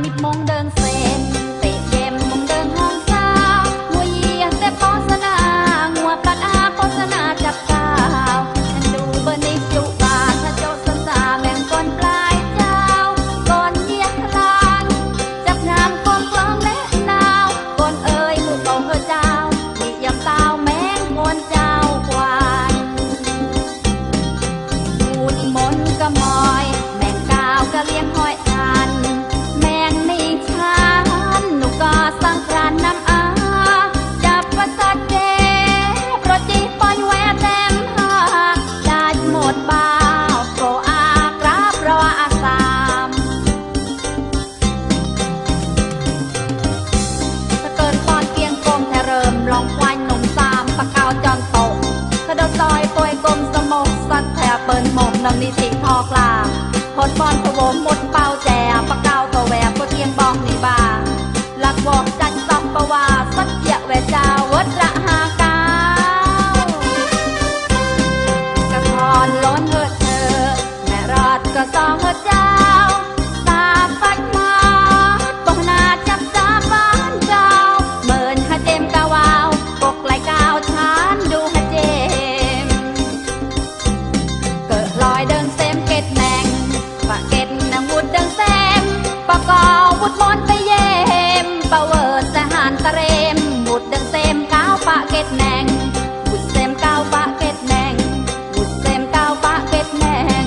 มิดมงเดินเซนเตะเกมมงเดินห้องเช้าหัวเยียแต่โฆษณาหัวปัดอาโฆษณาจับกาวฉันดูเบอร์นิจุบาถ้าโจสันสาแบ่งก่อนปลายเช้าก่อนเยียลานจับน้ำก่อนกลางและนาวก่อนเอ่ยมือเป่าเฮอเจ้ามียำตาวแมงก่อนเจ้าควานพูดมนกระมอยแมงกาวกะเลี้ยงหอยทันแมงมีชันหนูก็สังครานน้ำอาจับประสาทเจโปรจีปอยแวะเต็มหาได้หมดบ่าวโปรอากราบรออาสามถ้าเกิดปอนเกียงกลมแต่เริ่มลองควายหนุ่มสามปะกาวจอนโตถ้าเดินซอยปวยกลมสมกสัตแถบเปิลหมกนังนิสิทอกลาพดบอลพะวงหมดเป้าแจปะเก้าตัวแหวกก็เทียงบองนี่บาหลักวอกจัดซับปะว่าสักเจียแหวเจ้าวัดระหากากระทอนล้นเหือเธอแม่รอดก็ซองเหือเจ้าตาฟัดมาปองนาจับตาบ้านเจ้าเมินฮะเจมกาวาวปกไหลกาวชานดูฮะเจมเกิดลอยเดินเซมเกตแมงปะเก็ตนางวุดเดิงแซมปะกอวุดมอนไปเยมปะเวิร์ดแต่หานตะเรมวุดเดิงเซมก้าวปะเก็ตแนงวุดเซมก้าวปะเก็ตแนงวุดเซมก้าวปะเก็ตแนง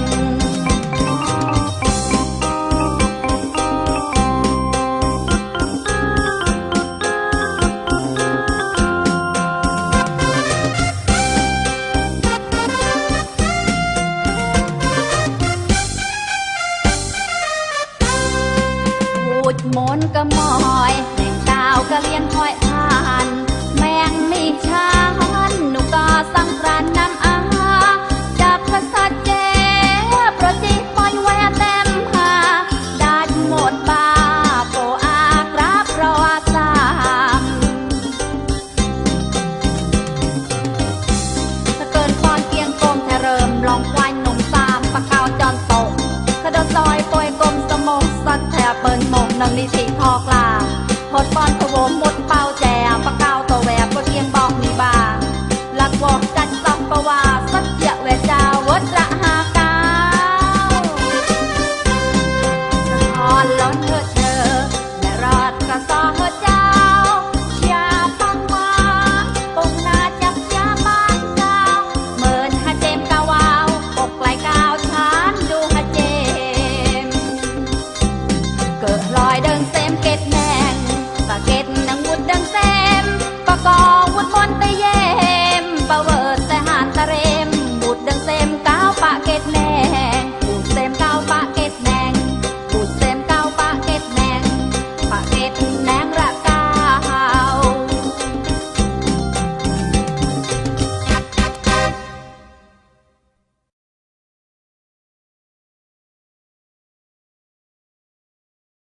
พูดมนกระมอยแมงดาวกะเลียนหอยทานแมงมีชันหนูก็สังครานน้ำอาจับภาษาเจโปรจีปอยแวะเต็มหาได้หมดบ้าโปอากราบรอสามถ้าเกินปอนเกียงกลมแต่เริ่มลองควายหนุ่มสามปะกาวจอนโตถ้าเดินซอยปวยกลมสมองสัตแถบเปิลหมกนังนิสิทอกลาพดบอลพะวงหมด